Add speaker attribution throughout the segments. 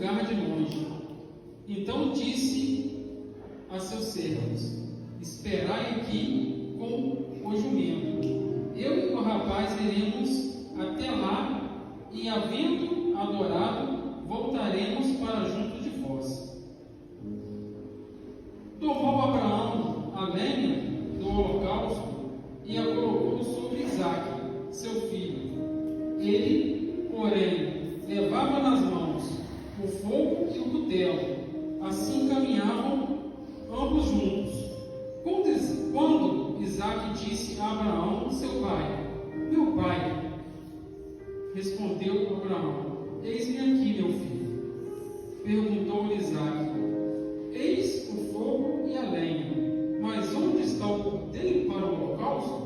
Speaker 1: lugar de longe. Então disse a seus servos: esperai aqui com o jumento. Eu e o rapaz iremos até lá, e havendo adorado, voltaremos para junto de vós. Tomou Abraão a lenha do holocausto e a colocou sobre Isaque, seu filho. Ele, porém, levava nas mãos o fogo e o cutelo. Assim caminhavam ambos juntos. Quando Isaque disse a Abraão, seu pai: meu pai, respondeu Abraão: eis-me aqui, meu filho. Perguntou-lhe Isaque: eis o fogo e a lenha, mas onde está o cordeiro para o holocausto?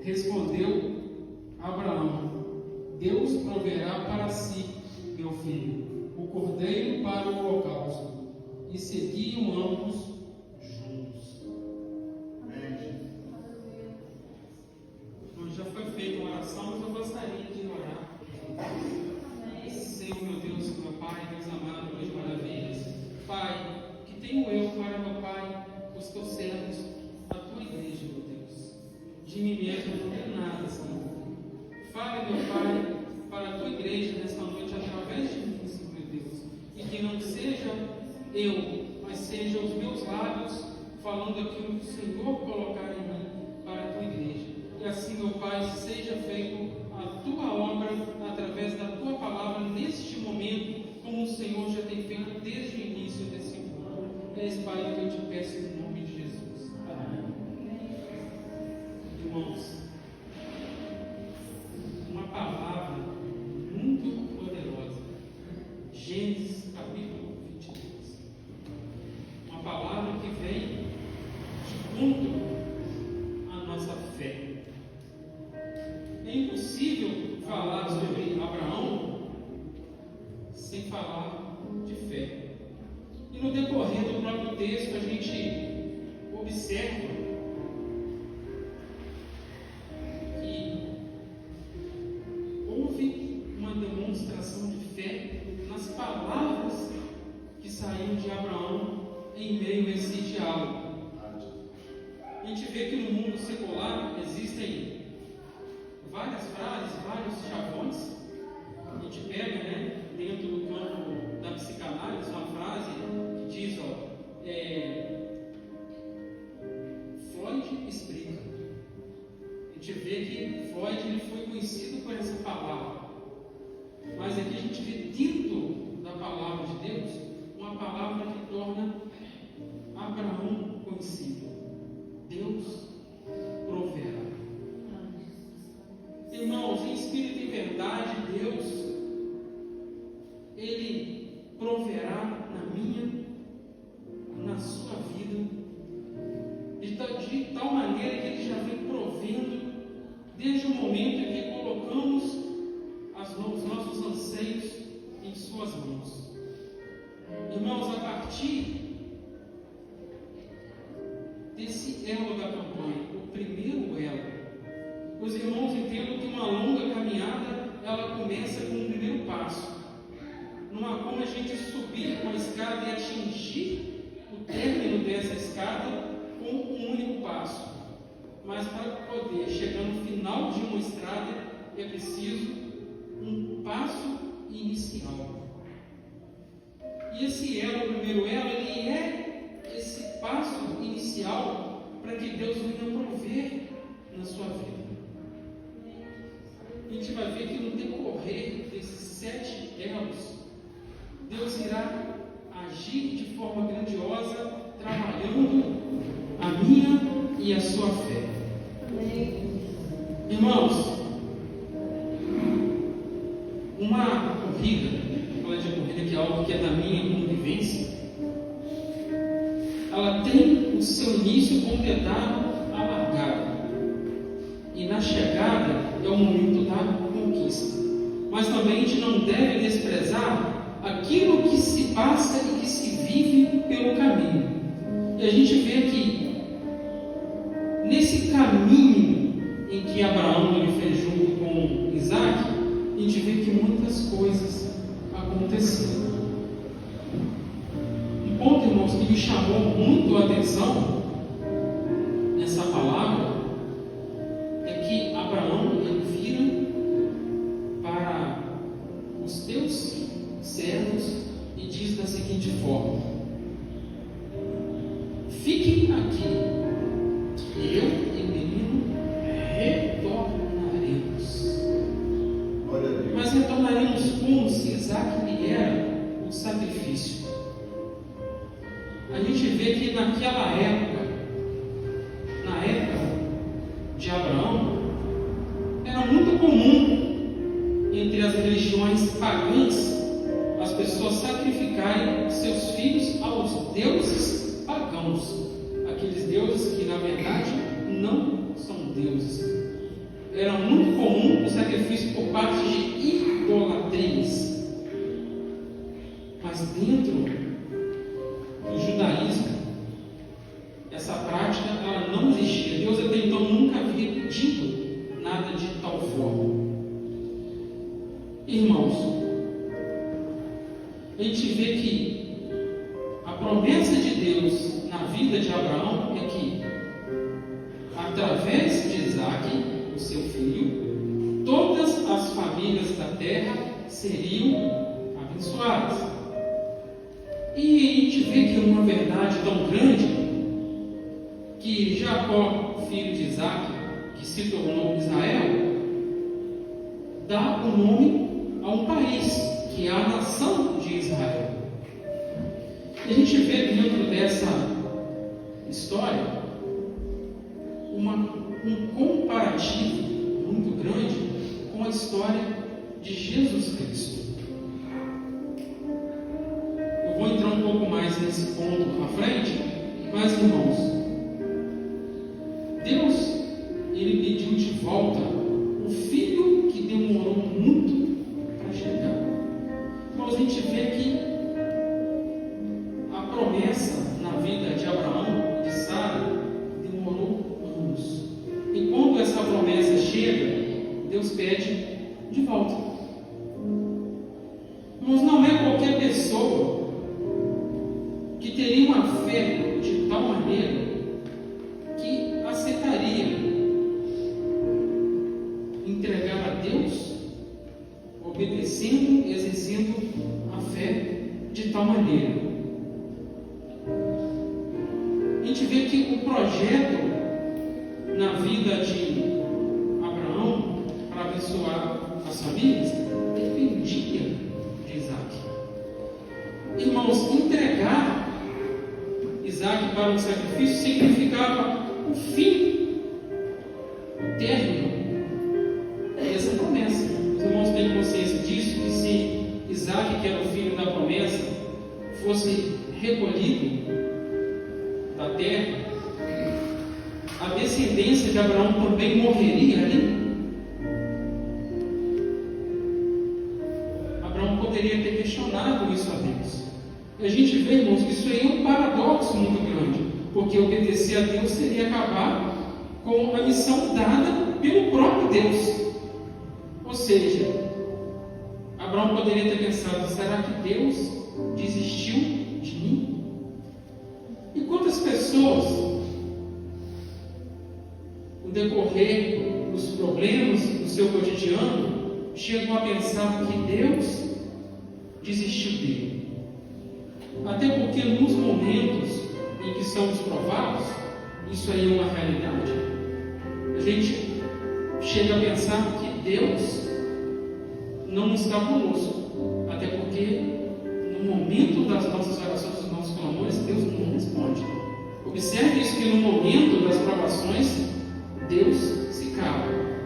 Speaker 1: Respondeu Abraão: Deus proverá para si, meu filho, o cordeiro para o holocausto. E seguiam ambos juntos. Amém. Então, já foi feita uma oração, mas eu gostaria de orar. Senhor, meu Deus, meu Pai, Deus amado, Deus de maravilhas. Pai, que tenho eu para, meu Pai, os teus servos, a tua igreja, meu Deus. De mim mesmo não tenho nada, Senhor. Fale, meu Pai, para a tua igreja nesta noite através de mim, Senhor, meu Deus. E que não seja eu, mas seja os meus lábios falando aquilo que o Senhor colocar em mim para a tua igreja. E assim, meu Pai, seja feito a tua obra através da tua palavra neste momento, como o Senhor já tem feito desde o início desse mundo. É esse, Pai, que eu te peço em nome de Jesus. Amém. Irmãos, uma palavra muito poderosa. Gênesis capítulo 22. Uma palavra que vem de encontro à nossa fé. É impossível falar sobre Abraão sem falar de fé. E no decorrer do próprio texto a gente observa que houve uma demonstração de fé nas palavras que saíram de Abraão em meio a esse diálogo. A gente vê que no mundo secular existem várias frases, vários chavões. A gente pega, dentro do campo da psicanálise, uma frase que diz, Freud explica. A gente vê que Freud ele foi conhecido por essa palavra. Mas aqui a gente vê dentro da palavra de Deus uma palavra que torna Abraão conhecido. Deus proverá. Irmãos, em espírito e verdade, Deus, Ele proverá na minha, na sua vida, de tal maneira que Ele já vem provendo desde o momento em que colocamos os nossos anseios em Suas mãos. Irmãos, a partir desse elo da campanha, o primeiro elo, os irmãos entendam que uma longa caminhada, ela começa com um primeiro passo. Não há como a gente subir uma escada e atingir o término dessa escada com um único passo. Mas para poder chegar no final de uma estrada, é preciso um passo inicial. E esse elo, o primeiro elo, ele é esse passo inicial para que Deus venha prover na sua vida. A gente vai ver que no decorrer desses 7 elos, Deus irá agir de forma grandiosa, trabalhando a minha e a sua fé. Irmãos, uma corrida, falar de corrida que é algo que é da minha convivência, ela tem o seu início com o dedado à largada. E na chegada é o momento da conquista. Mas também a gente não deve desprezar aquilo que se passa e que se vive pelo caminho. E a gente vê que nesse caminho em que Abraão ele fez junto com Isaque, a gente vê que muitas coisas acontecer. Um ponto, irmãos, que me chamou muito a atenção nessa palavra é que Abraão ele vira para os teus servos e diz da seguinte forma: fiquem aqui, eu e o menino retornaremos. Mas retornaremos como se Isaac lhe era o sacrifício. A gente vê que naquela época, na época de Abraão, era muito comum entre as religiões pagãs as pessoas sacrificarem seus filhos aos deuses pagãos, aqueles deuses que na verdade não são deuses. Era muito comum o sacrifício por parte de idolatrias. Mas dentro do judaísmo, essa prática ela não existia. Deus até então nunca havia dito nada de tal forma. Irmãos, a gente vê que a promessa de Deus na vida de Abraão é que, através de Isaac, o seu filho, todas as famílias da terra seriam abençoadas. E a gente vê que é uma verdade tão grande que Jacó, filho de Isaac, que se tornou Israel, dá o nome a um país, que é a nação de Israel. E a gente vê dentro dessa história um comparativo muito grande com a história de Jesus Cristo. Eu vou entrar um pouco mais nesse ponto à frente, mas irmãos, Deus, Ele pediu de volta o filho que demorou muito para chegar. Irmãos, a gente vê que a promessa na vida de Abraão e de Sara demorou anos. E quando essa promessa chega, Deus pede de volta. Mas não é qualquer pessoa que teria uma fé de tal maneira que aceitaria entregar a Deus, obedecendo, exercendo a fé de tal maneira. A gente vê que o projeto na vida de Abraão para abençoar as famílias dependia de Isaac. Irmãos, entregar Isaac para o sacrifício significava o fim, o término dessa promessa. Os irmãos têm consciência disso, que se Isaac, que era o filho da promessa, fosse recolhido da terra, a descendência de Abraão também morreria ali. Abraão poderia ter questionado isso a Deus. E a gente vê, irmãos, que isso aí é um paradoxo muito grande, porque obedecer a Deus seria acabar com a missão dada pelo próprio Deus. Ou seja, Abraão poderia ter pensado: será que Deus desistiu de mim? E quantas pessoas, no decorrer dos problemas do seu cotidiano, chegam a pensar que Deus desistiu dele? Até porque nos momentos em que somos provados, isso aí é uma realidade, a gente chega a pensar que Deus não está conosco, até porque no momento das nossas orações, dos nossos clamores, Deus não responde. Observe isso, que no momento das provações, Deus se cala,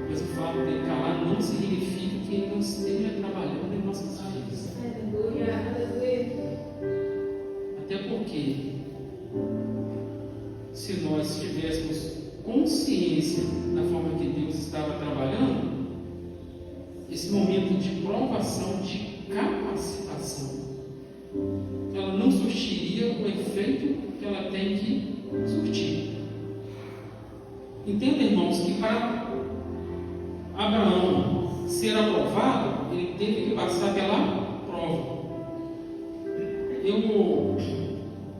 Speaker 1: mas o fato de calar não significa que Ele não esteja trabalhando em nossas vidas. Até porque, se nós tivéssemos consciência da forma que Deus estava trabalhando, esse momento de provação, de capacitação, ela não surtiria o efeito que ela tem que surtir. Entenda, irmãos, que para Abraão ser aprovado, ele teve que passar pela prova. Eu,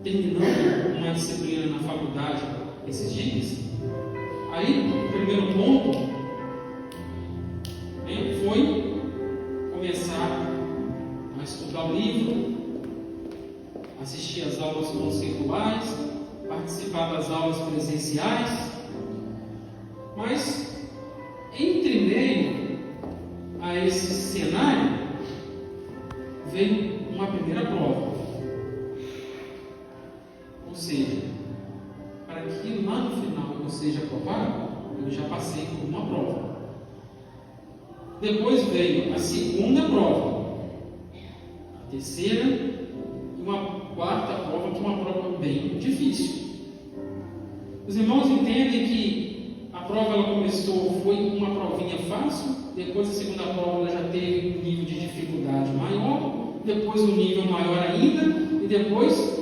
Speaker 1: terminando uma disciplina na faculdade esses dias, aí o primeiro ponto, né, foi começar a estudar o livro, assistir às aulas conceituais, participar das aulas presenciais, mas entre meio a esse cenário veio uma primeira prova. Ou seja, para que lá no final eu seja aprovado, eu já passei por uma prova. Depois veio a segunda prova, a terceira e uma quarta prova, que é uma prova bem difícil. Os irmãos entendem que a prova ela começou, foi uma provinha fácil, depois a segunda prova ela já teve um nível de dificuldade maior, depois um nível maior ainda, e depois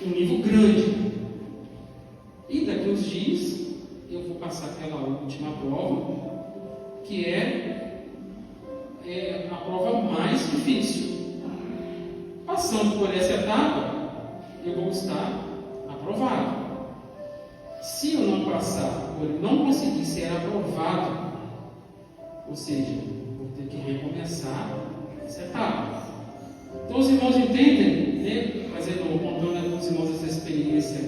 Speaker 1: um nível grande. E daqui uns dias eu vou passar pela última prova, que é a prova mais difícil. Passando por essa etapa, eu vou estar aprovado. Se eu não passar, ou eu não conseguir ser aprovado, ou seja, vou ter que recomeçar essa etapa. Então os irmãos entendem, né, contando com os irmãos essa experiência,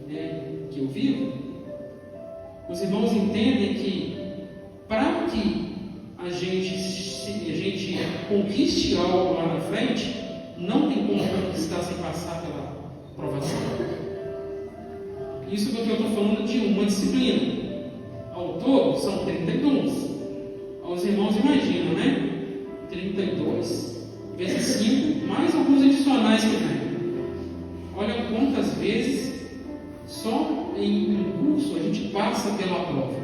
Speaker 1: né, que eu vivo, os irmãos entendem que para que a gente conquiste algo lá na frente, não tem como conquistar sem passar pela provação. Isso porque eu estou falando de uma disciplina. Ao todo são 32. Os irmãos imaginam, né? 32 vezes 5, mais alguns adicionais que vem. Olha quantas vezes só em um curso a gente passa pela prova.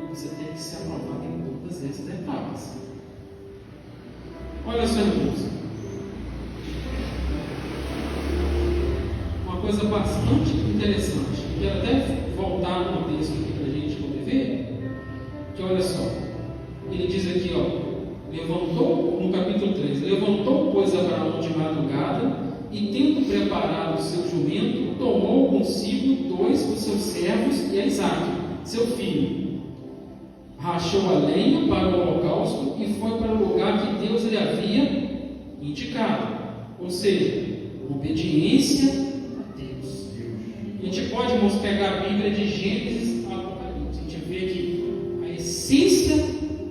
Speaker 1: E você tem que se aprovar em todas essas etapas. Olha só, irmãos. Uma coisa bastante interessante. Quero até voltar no texto aqui para a gente poder ver. Que olha só. Ele diz aqui, levantou, no capítulo 3, levantou, pois, Abraão de madrugada, e tendo preparado o seu jumento, tomou consigo 2 dos seus servos e a Isaque, seu filho. Rachou a lenha para o holocausto e foi para o lugar que Deus lhe havia indicado. Ou seja, obediência a Deus. A gente pode, irmãos, pegar a Bíblia de Gênesis a Apocalipse. A gente vê que a essência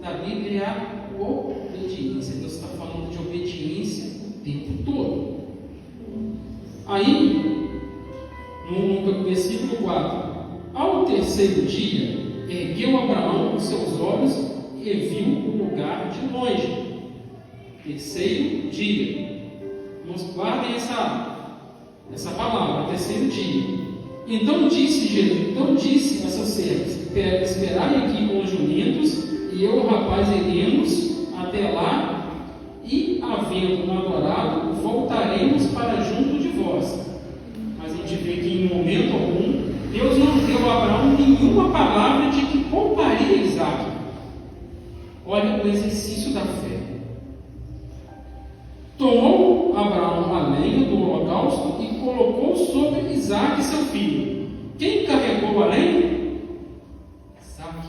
Speaker 1: da Bíblia é a obediência. Deus está falando de obediência o tempo todo. Aí, no versículo 4, ao terceiro dia, ergueu Abraão os seus olhos e viu o lugar de longe. Terceiro dia. Vamos guardem essa palavra, terceiro dia. Então disse a seus servos: esperai aqui com os jumentos, e eu e o rapaz iremos até lá, e, havendo adorado, voltaremos para junto de vós. Mas a gente vê que em momento algum Deus não deu a Abraão nenhuma palavra de que pouparia Isaque. Olha o exercício da fé. Tomou Abraão a lenha do holocausto e colocou sobre Isaque, seu filho. Quem carregou a lenha? Isaque.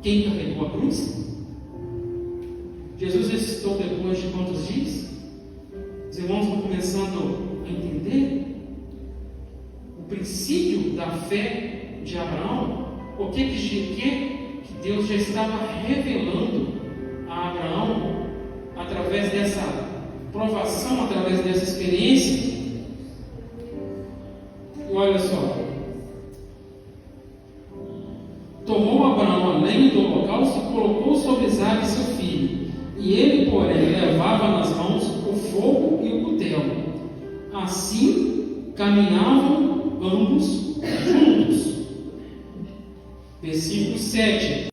Speaker 1: Quem carregou a cruz? Jesus ressuscitou depois de quantos dias? Os irmãos vão começando a entender o princípio da fé de Abraão. O que Deus já estava revelando a Abraão através dessa provação, através dessa experiência. E olha só, tomou Abraão a lenha do holocausto e colocou sobre Isaque, seu filho, e ele, porém, levava nas mãos o fogo e o cutelo. Assim caminhavam ambos juntos. Versículo 7.